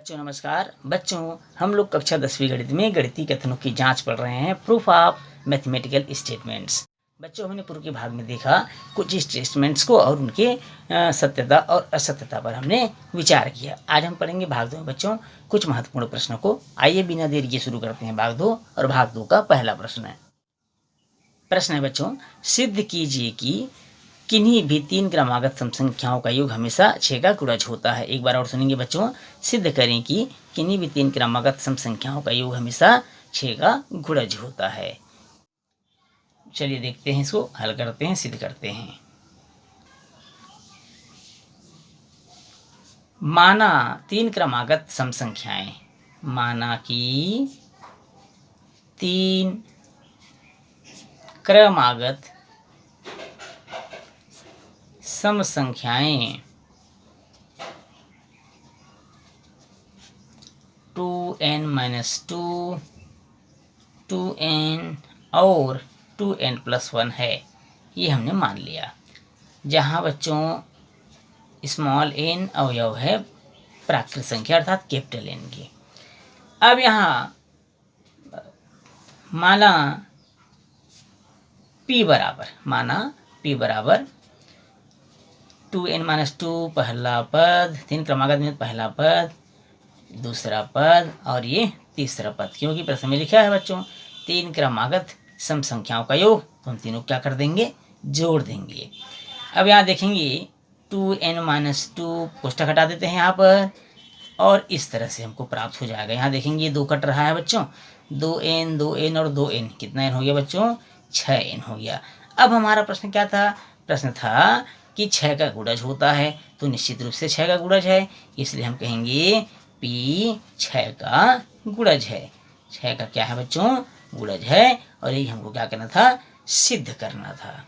बच्चों नमस्कार। बच्चों हम लोग कक्षा 10वीं गणित में गणितीय कथनों की जांच पढ़ रहे हैं, प्रूफ ऑफ मैथमेटिकल स्टेटमेंट्स। बच्चों हमने पूर्व के भाग में देखा कुछ स्टेटमेंट्स को और उनके सत्यता और असत्यता पर हमने विचार किया। आज हम पढ़ेंगे भाग 2 में बच्चों कुछ महत्वपूर्ण प्रश्नों को। आइए बिना देरी के शुरू करते हैं भाग 2। और भाग 2 का पहला प्रश्न है बच्चों, सिद्ध कीजिए कि किन्हीं भी 3 क्रमागत सम संख्याओं का योग हमेशा 6 का गुणज होता है। एक बार और सुनेंगे बच्चों, सिद्ध करें कि किन्हीं भी 3 क्रमागत सम संख्याओं का योग हमेशा 6 का गुणज होता है। चलिए देखते हैं, इसको हल करते हैं, सिद्ध करते हैं। माना 3 क्रमागत सम संख्याएं, माना कि 3 क्रमागत सम संख्याएं 2n-2, 2n और 2n+1 है। ये हमने मान लिया। जहाँ बच्चों स्मॉल n अवयव है प्राकृत संख्या अर्थात कैपिटल N की। अब यहाँ माना p बराबर 2n-2 पहला पद, 3 क्रमागत में पहला पद, दूसरा पद और ये तीसरा पद। क्योंकि प्रश्न में लिखा है बच्चों 3 क्रमागत सम संख्याओं का योग, तो हम तीनों क्या कर देंगे, जोड़ देंगे। अब यहाँ देखेंगे 2n-2 कोष्ठक हटा देते हैं यहाँ पर, और इस तरह से हमको प्राप्त हो जाएगा। यहाँ देखेंगे 2 कट रहा है बच्चों, 2n 2n और 2n, कितना n हो गया बच्चों, 6n हो गया। अब हमारा प्रश्न क्या था, प्रश्न था कि 6 का गुणज होता है, तो निश्चित रूप से 6 का गुणज है, इसलिए हम कहेंगे p 6 का गुणज है। 6 का क्या है बच्चों, गुणज है, और यही हमको क्या करना था, सिद्ध करना था।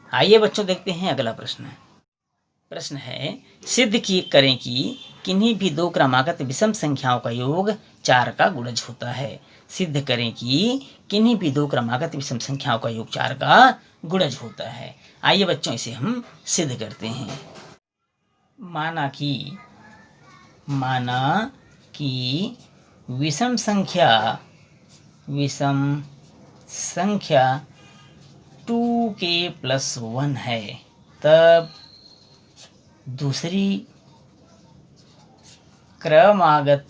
आइए बच्चों देखते हैं अगला प्रश्न है, सिद्ध करें कि किन्हीं भी 2 क्रमागत विषम संख्याओं का योग 4 का गुणज होता है। सिद्ध करें कि किन्हीं भी 2 क्रमागत विषम संख्याओं का योग 4 का गुणज होता है। आइए बच्चों इसे हम सिद्ध करते हैं। माना कि विषम संख्या 2k+1 है, तब दूसरी क्रमागत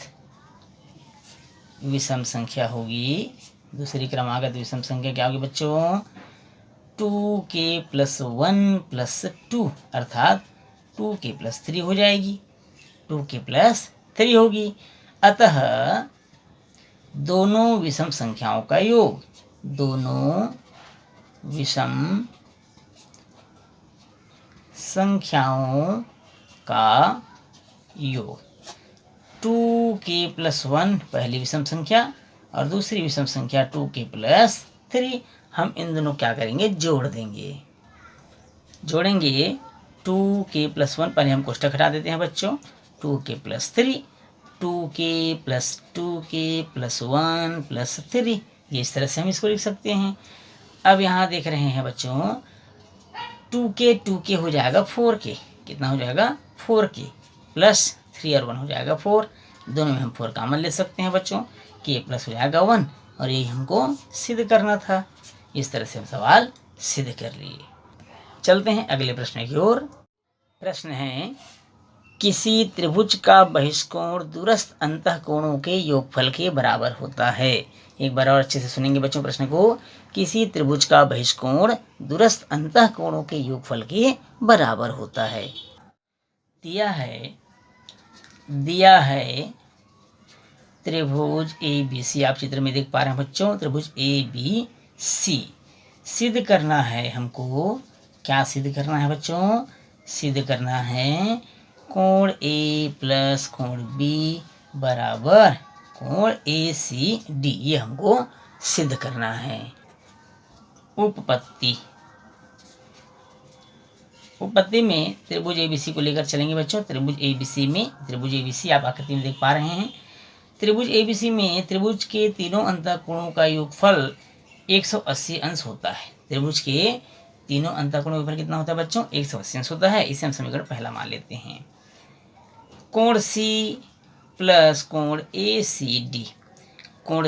विषम संख्या होगी, दूसरी क्रमागत विषम संख्या क्या होगी बच्चों, 2k+1+2 अर्थात 2k+3 हो जाएगी, 2k+3 होगी। अतः दोनों विषम संख्याओं का योग, दोनों विषम संख्याओं का योग 2k+1 पहली विषम संख्या और दूसरी विषम संख्या 2k+3, हम इन दोनों क्या करेंगे, जोड़ेंगे 2k+1, पहले हम कोष्ठक हटा देते हैं बच्चों, 2k+3, 2k+2k+1+3, ये इस तरह से हम इसको लिख सकते हैं। अब यहाँ देख रहे हैं बच्चों 2k हो जाएगा 4k, कितना हो जाएगा, 4k प्लस 3 और 1 हो जाएगा 4, दोनों में हम 4 कॉमन ले सकते हैं बच्चों, k प्लस हो जाएगा 1, और यही हमको सिद्ध करना था। इस तरह से हम सवाल सिद्ध कर लिए। चलते हैं अगले प्रश्न की ओर। प्रश्न है, किसी त्रिभुज का बहिष्कोण दूरस्थ अंतःकोणों के योगफल के बराबर होता है। एक बार और अच्छे से सुनेंगे बच्चों प्रश्न को, किसी त्रिभुज का बहिष्कोण दूरस्थ अंतःकोणों के योगफल के बराबर होता है। दिया है त्रिभुज ABC, आप चित्र में देख पा रहे हैं बच्चों, त्रिभुज ABC। सिद्ध करना है हमको, क्या सिद्ध करना है बच्चों, सिद्ध करना है कोण A प्लस कोण B बराबर कोण ACD, ये हमको सिद्ध करना है। उपपत्ति में त्रिभुज ABC को लेकर चलेंगे बच्चों। त्रिभुज ABC आप आकृति में देख पा रहे हैं। त्रिभुज ABC में त्रिभुज के तीनों अंतःकोणों का योगफल 180 अंश होता है। त्रिभुज के तीनों अंतःकोणों का योगफल कितना होता है बच्चों, 180 अंश होता है। इसे हम समीकरण पहला मान लेते हैं। कोण C प्लस कोण ए सी डी। कोण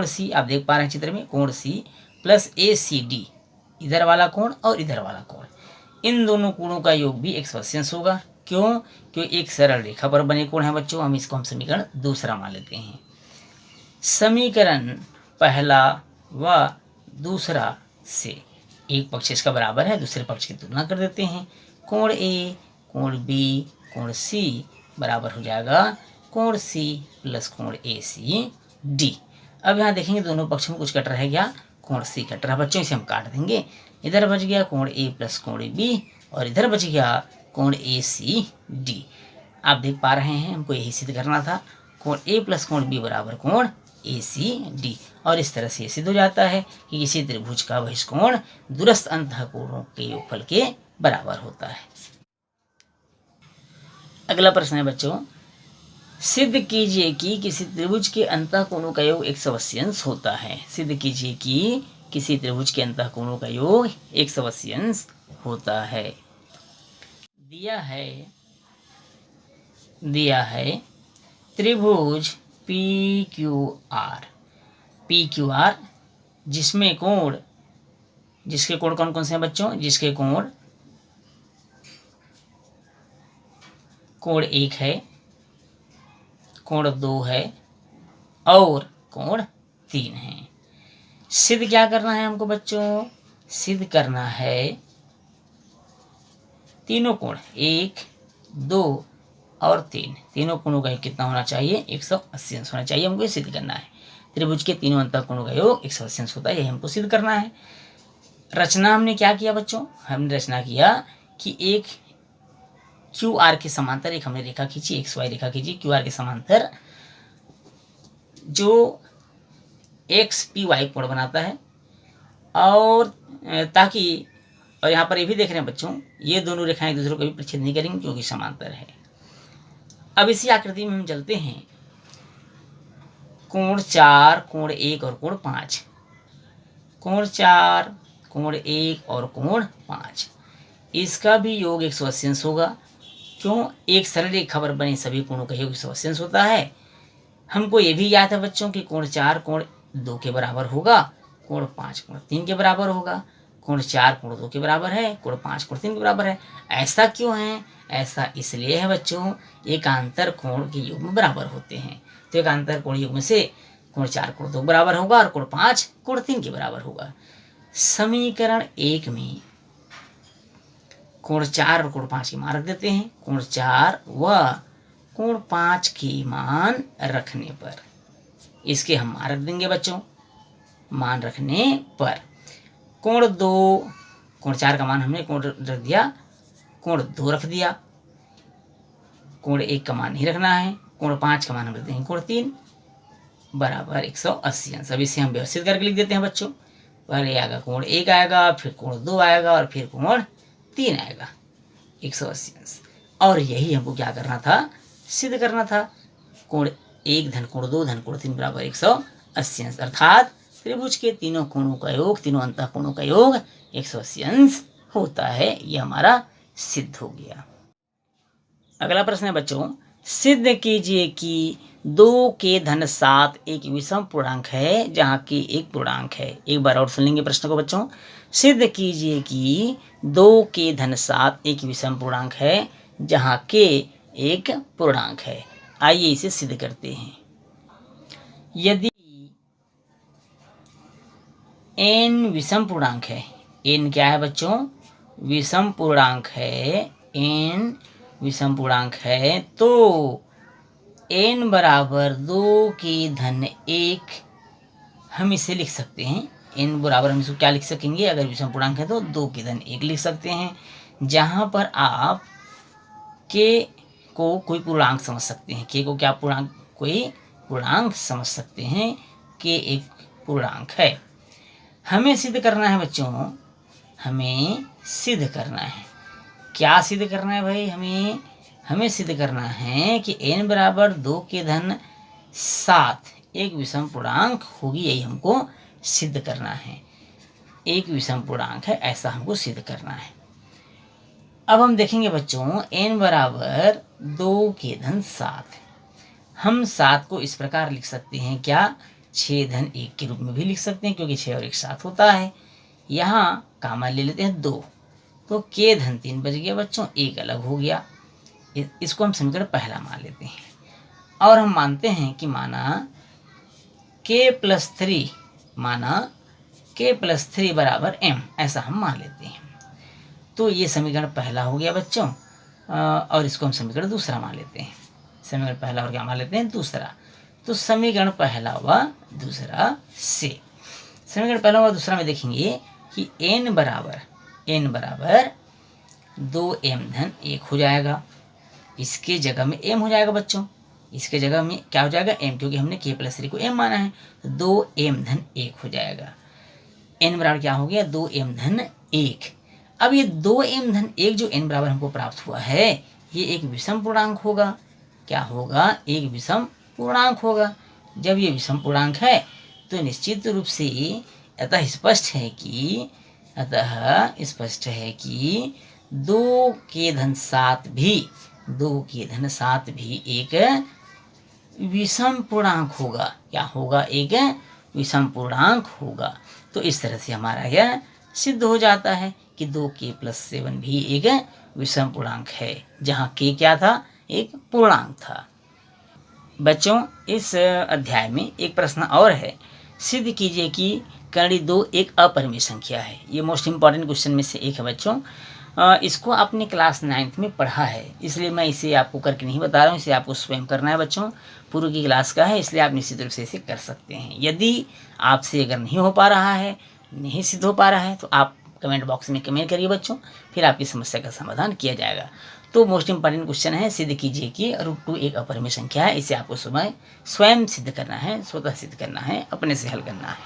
सी आप देख पा रहे हैं चित्र में, कोण सी प्लस ए सी डी, इधर वाला कोण और इधर वाला कोण, इन दोनों कोणों का योग भी 180 होगा। क्यों? क्योंकि एक सरल रेखा पर बने कोण है बच्चों। हम इसको समीकरण दूसरा मान लेते हैं। समीकरण पहला व दूसरा से एक पक्ष इसका बराबर है, दूसरे पक्ष की तुलना कर देते हैं। कोण ए, कोण बी, कोण सी बराबर हो जाएगा कोण सी प्लस कोण ए सी डी। अब यहाँ देखेंगे दोनों पक्षों में कुछ कट रहा है क्या? कोण सी कट रहा है बच्चों, इसे हम काट देंगे। इधर बच गया कोण ए प्लस कोण बी और इधर बच गया कोण ए सी डी। आप देख पा रहे हैं हमको यही सिद्ध करना था, कोण ए प्लस कोण बी बराबर कोण ए सी डी। और इस तरह से ये सिद्ध हो जाता है कि किसी त्रिभुज का बहिष्कोण दूरस्थ अंतःकोणों के योगफल के बराबर होता है। अगला प्रश्न है बच्चों, सिद्ध कीजिए कि किसी त्रिभुज के अंतःकोणों का योग 180 होता है। सिद्ध कीजिए कि किसी त्रिभुज के अंतःकोणों का योग 180 होता है। दिया है त्रिभुज पी क्यू आर, जिसके कोण कौन कौन से हैं बच्चों? जिसके कोण 1 है, कोण 2 है और कोण 3 है। सिद्ध क्या करना है हमको बच्चों? सिद्ध करना है तीनों कोण 1, 2 और 3, तीनों कोणों का योग कितना होना चाहिए? 180 होना चाहिए। हमको सिद्ध करना है त्रिभुज के तीनों अंतःकोणों का योग 180 होता है, यही हमको सिद्ध करना है। रचना हमने क्या किया बच्चों? हमने रचना किया कि एक क्यू आर के समांतर एक हमने रेखा खींची, एक्स वाई रेखा खींची क्यू आर के समांतर, जो एक्स पी वाई कोण बनाता है। और ताकि, और यहाँ पर ये भी देख रहे हैं बच्चों, ये दोनों रेखाएं एक दूसरे को कभी प्रतिच्छेद नहीं करेंगी क्योंकि समांतर है। अब इसी आकृति में हम चलते हैं। कोण 4, कोण 1 और कोण 5, कोण 4, कोण 1 और कोण 5, इसका भी योग 180 होगा। क्यों? एक सरल रेखा पर बने सभी कोणों का योग 180 होता है। हमको ये भी याद है बच्चों कि कोण 4 कोण 2 के बराबर होगा, कोण 5 कोण 3 के बराबर होगा। कोण 4 कोण 2 के बराबर है, कोण 5 कोण 3 के बराबर है। ऐसा क्यों है? ऐसा इसलिए है बच्चों, एकांतर कोण के योग में बराबर होते हैं। तो एकांतर कोण योग में से कोण 4 कोण 2 बराबर होगा और कोण 5 कोण 3 के बराबर होगा। समीकरण 1 में कोण 4 और कोण 5 की मान रख देते हैं। कोण 4 व कोण 5 की मान रखने पर, इसके हम मान रख देंगे बच्चों। मान रखने पर कोण 2, कोण 4 का मान हमने कोण रख दिया, कोण 2 रख दिया, कोण 1 का मान नहीं रखना है, कोण 5 का मान हम रख देंगे कोण 3 बराबर 180। अब इसे हम व्यवस्थित करके लिख देते हैं बच्चों। पहले आएगा कोण 1 आएगा, फिर कोण 2 आएगा और फिर कोण 3 आएगा, 180। और यही हमको क्या करना था? सिद्ध करना था। कोण 1 धन कोण 2 धन कोण 3 बराबर 180, अर्थात त्रिभुज के तीनों कोणों का योग, तीनों अंतःकोणों का योग 180 होता है। यह हमारा सिद्ध हो गया। अगला प्रश्न है बच्चों, सिद्ध कीजिए कि 2 के धन 7 एक विषम पूर्णांक है जहाँ के एक पूर्णांक है। एक बार और सुन लेंगे प्रश्न को बच्चों। सिद्ध कीजिए कि 2 के धन 7 एक विषम पूर्णांक है जहाँ के एक पूर्णांक है। आइए इसे सिद्ध करते हैं। यदि n विषम पूर्णांक है, n क्या है बच्चों? विषम पूर्णांक है, n विषम पूर्णांक है, तो n बराबर 2 के धन 1 हम इसे लिख सकते हैं। n बराबर हम इसको क्या लिख सकेंगे? अगर विषम पूर्णांक है तो 2 के धन 1 लिख सकते हैं, जहाँ पर आप k को कोई पूर्णांक समझ सकते हैं। k को क्या पूर्णांक? कोई पूर्णांक समझ सकते हैं। k एक पूर्णांक है। हमें सिद्ध करना है बच्चों, हमें सिद्ध करना है। क्या सिद्ध करना है भाई? हमें सिद्ध करना है कि n बराबर 2 के धन 7 एक विषम पूर्णांक होगी, यही हमको सिद्ध करना है। एक विषम पूर्णांक है, ऐसा हमको सिद्ध करना है। अब हम देखेंगे बच्चों n बराबर 2 के धन 7। हम 7 को इस प्रकार लिख सकते हैं क्या, 6 धन 1 के रूप में भी लिख सकते हैं, क्योंकि 6 और 1 7 होता है। यहाँ कामा ले लेते हैं 2, तो k धन 3 बच गया बच्चों, 1 अलग हो गया। इसको हम समीकरण पहला मान लेते हैं और हम मानते हैं कि माना k प्लस 3 बराबर m, ऐसा हम मान लेते हैं। तो ये समीकरण पहला हो गया बच्चों, और इसको हम समीकरण दूसरा मान लेते हैं। समीकरण पहला और क्या मान लेते हैं, दूसरा। तो समीकरण पहला व दूसरा से, समीकरण पहला व दूसरा में देखेंगे कि n बराबर 2m धन 1 हो जाएगा। इसके जगह में m हो जाएगा बच्चों, इसके जगह में क्या हो जाएगा, m, क्योंकि हमने k प्लस 3 को m माना है, तो 2m धन 1 हो जाएगा। n बराबर क्या हो गया, 2m धन 1। अब ये 2m धन 1 जो n बराबर हमको प्राप्त हुआ है, ये एक विषम पूर्णांक होगा। क्या होगा, एक विषम पूर्णांक होगा। जब ये विषम पूर्णांक है तो निश्चित रूप से अतः स्पष्ट है कि 2 के धन 7 भी एक विषम पूर्णांक होगा। क्या होगा, एक विषम पूर्णांक होगा। तो इस तरह से हमारा यह सिद्ध हो जाता है कि 2k प्लस 7 भी एक विषम पूर्णांक है, जहाँ k क्या था, एक पूर्णांक था। बच्चों, इस अध्याय में एक प्रश्न और है, सिद्ध कीजिए कि कर्ण 2 एक अपरिमेय संख्या है। ये मोस्ट इम्पॉर्टेंट क्वेश्चन में से एक है बच्चों। इसको आपने क्लास 9th में पढ़ा है, इसलिए मैं इसे आपको करके नहीं बता रहा हूँ, इसे आपको स्वयं करना है बच्चों। पूर्व की क्लास का है, इसलिए आप निश्चित रूप से इसे कर सकते हैं। यदि आपसे अगर नहीं हो पा रहा है, नहीं सिद्ध हो पा रहा है, तो आप कमेंट बॉक्स में कमेंट करिए बच्चों, फिर आपकी समस्या का समाधान किया जाएगा। तो मोस्ट इंपॉर्टेंट क्वेश्चन है, सिद्ध कीजिए कि √2 एक अपरिमेय संख्या है। इसे आपको स्वयं सिद्ध करना है, स्वतः सिद्ध करना है, अपने से हल करना है।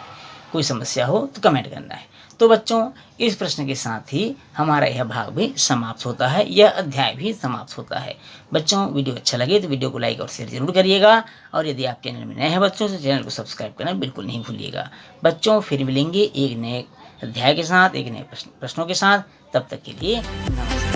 कोई समस्या हो तो कमेंट करना है। तो बच्चों, इस प्रश्न के साथ ही हमारा यह भाग भी समाप्त होता है, यह अध्याय भी समाप्त होता है। बच्चों, वीडियो अच्छा लगे तो वीडियो को लाइक और शेयर जरूर करिएगा, और यदि आप चैनल में नए हैं बच्चों तो चैनल को सब्सक्राइब करना बिल्कुल नहीं भूलिएगा। बच्चों, फिर मिलेंगे एक नए अध्याय के साथ, एक नए प्रश्नों के साथ। तब तक के लिए नमस्कार।